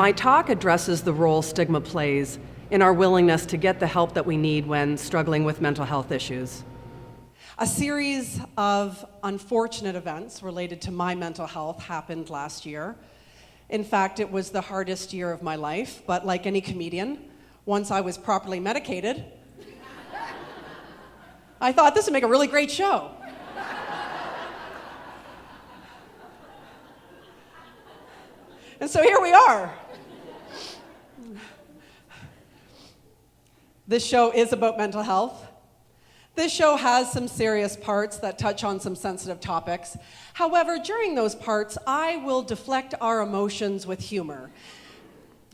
My talk addresses the role stigma plays in our willingness to get the help that we need when struggling with mental health issues. A series of unfortunate events related to my mental health happened last year. In fact, it was the hardest year of my life, but like any comedian, once I was properly medicated, I thought this would make a really great show. And so here we are. This show is about mental health. This show has some serious parts that touch on some sensitive topics. However, during those parts, I will deflect our emotions with humor.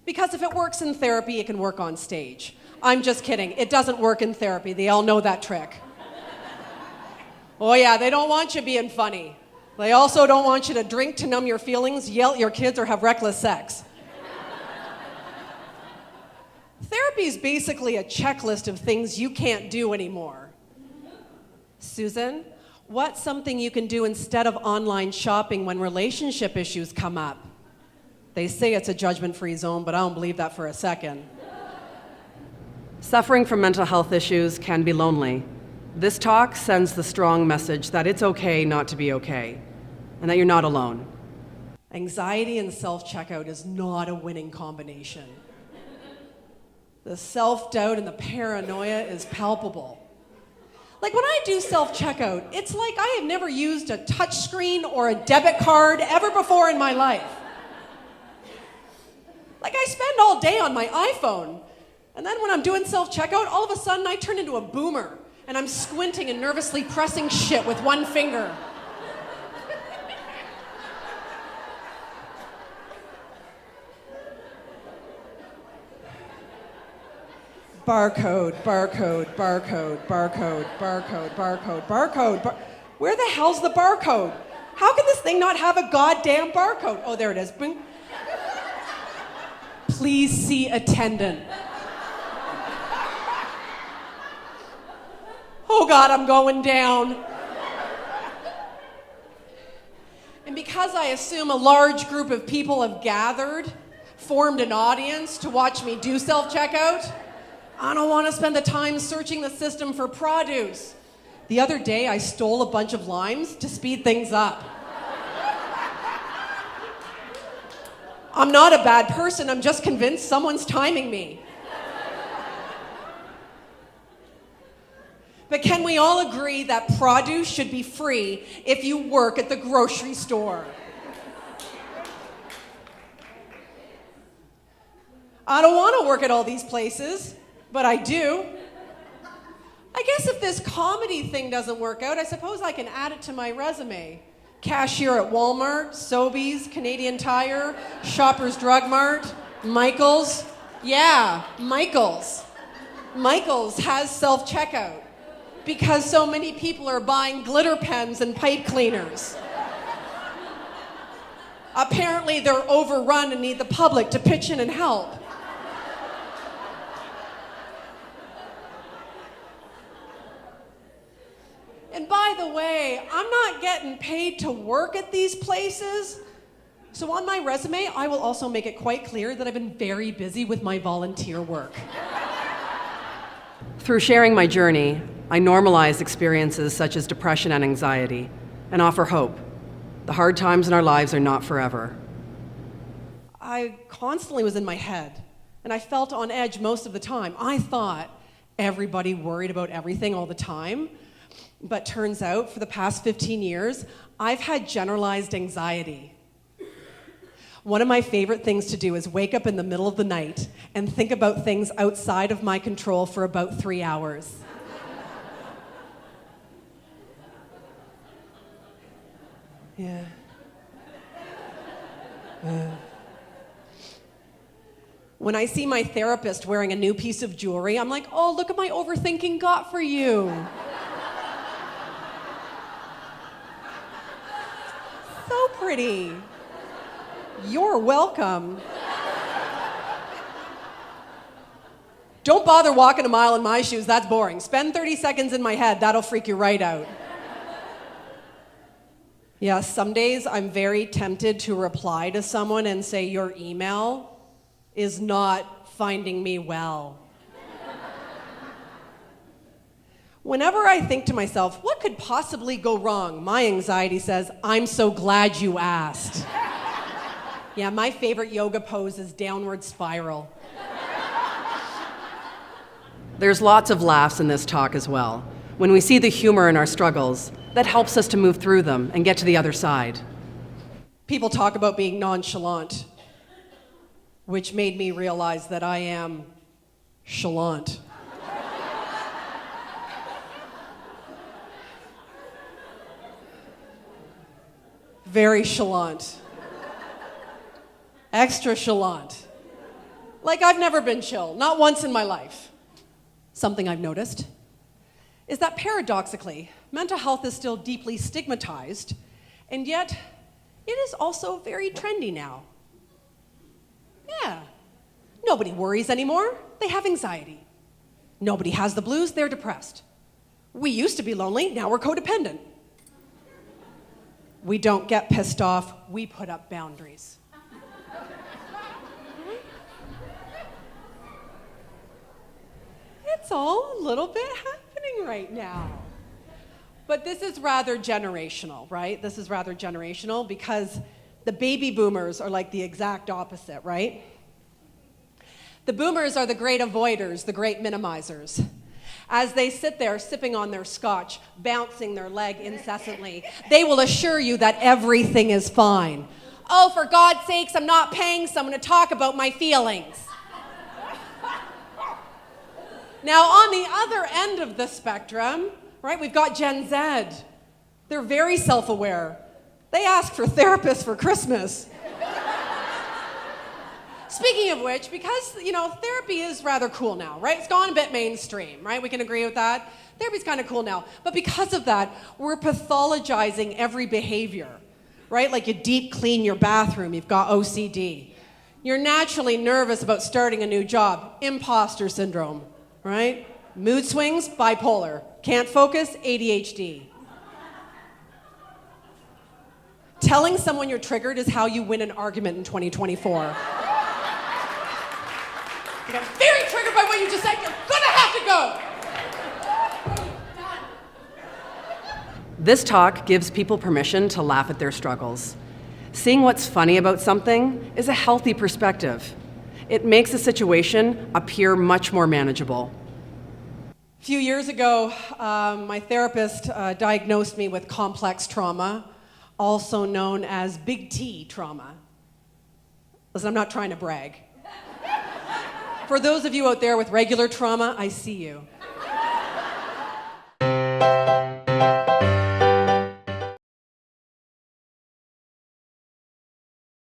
Because if it works in therapy, it can work on stage. I'm just kidding. It doesn't work in therapy. They all know that trick. Oh yeah, they don't want you being funny. They also don't want you to drink to numb your feelings, yell at your kids, or have reckless sex. Therapy is basically a checklist of things you can't do anymore. Susan, what's something you can do instead of online shopping when relationship issues come up? They say it's a judgment-free zone, but I don't believe that for a second. Suffering from mental health issues can be lonely. This talk sends the strong message that it's okay not to be okay, and that you're not alone. Anxiety and self-checkout is not a winning combination. The self-doubt and the paranoia is palpable. Like when I do self-checkout, it's like I have never used a touch screen or a debit card ever before in my life. Like I spend all day on my iPhone, and then when I'm doing self-checkout, all of a sudden I turn into a boomer, and I'm squinting and nervously pressing shit with one finger. Barcode, barcode, barcode, barcode, barcode, barcode, barcode. Where the hell's the barcode? How can this thing not have a goddamn barcode? Oh, there it is. Bing. Please see attendant. Oh God, I'm going down. And because I assume a large group of people have gathered, formed an audience to watch me do self-checkout, I don't want to spend the time searching the system for produce. The other day, I stole a bunch of limes to speed things up. I'm not a bad person, I'm just convinced someone's timing me. But can we all agree that produce should be free if you work at the grocery store? I don't want to work at all these places, but I do. I guess if this comedy thing doesn't work out, I suppose I can add it to my resume. Cashier at Walmart, Sobeys, Canadian Tire, Shoppers Drug Mart, Michaels. Yeah, Michaels. Michaels has self-checkout because so many people are buying glitter pens and pipe cleaners. Apparently they're overrun and need the public to pitch in and help. And by the way, I'm not getting paid to work at these places. So on my resume, I will also make it quite clear that I've been very busy with my volunteer work. Through sharing my journey, I normalize experiences such as depression and anxiety and offer hope. The hard times in our lives are not forever. I constantly was in my head, and I felt on edge most of the time. I thought everybody worried about everything all the time. But turns out, for the past 15 years, I've had generalized anxiety. One of my favorite things to do is wake up in the middle of the night and think about things outside of my control for about 3 hours. Yeah. When I see my therapist wearing a new piece of jewelry, I'm like, oh, look at my overthinking got for you. So pretty. You're welcome. Don't bother walking a mile in my shoes, that's boring. Spend 30 seconds in my head, that'll freak you right out. Yeah, some days I'm very tempted to reply to someone and say, your email is not finding me well. Whenever I think to myself, what could possibly go wrong? My anxiety says, I'm so glad you asked. Yeah, my favorite yoga pose is downward spiral. There's lots of laughs in this talk as well. When we see the humor in our struggles, that helps us to move through them and get to the other side. People talk about being nonchalant, which made me realize that I am chalant. Very chalant. Extra chalant. Like I've never been chill, not once in my life. Something I've noticed is that paradoxically, mental health is still deeply stigmatized, and yet it is also very trendy now. Yeah. Nobody worries anymore. They have anxiety. Nobody has the blues. They're depressed. We used to be lonely. Now we're codependent. We don't get pissed off. We put up boundaries. It's all a little bit happening right now. But this is rather generational, right? This is rather generational because the baby boomers are like the exact opposite, right? The boomers are the great avoiders, the great minimizers. As they sit there sipping on their scotch, bouncing their leg incessantly, they will assure you that everything is fine. Oh, for God's sakes, I'm not paying someone to talk about my feelings. Now, on the other end of the spectrum, right, we've got Gen Z. They're very self-aware. They ask for therapists for Christmas. Speaking of which, because, therapy is rather cool now, right? It's gone a bit mainstream, right? We can agree with that. Therapy's kind of cool now. But because of that, we're pathologizing every behavior, right? Like you deep clean your bathroom, you've got OCD. You're naturally nervous about starting a new job, imposter syndrome, right? Mood swings, bipolar. Can't focus, ADHD. Telling someone you're triggered is how you win an argument in 2024. You got very triggered by what you just said. You're gonna have to go. This talk gives people permission to laugh at their struggles. Seeing what's funny about something is a healthy perspective. It makes a situation appear much more manageable. A few years ago, my therapist diagnosed me with complex trauma, also known as big T trauma. Listen, I'm not trying to brag. For those of you out there with regular trauma, I see you.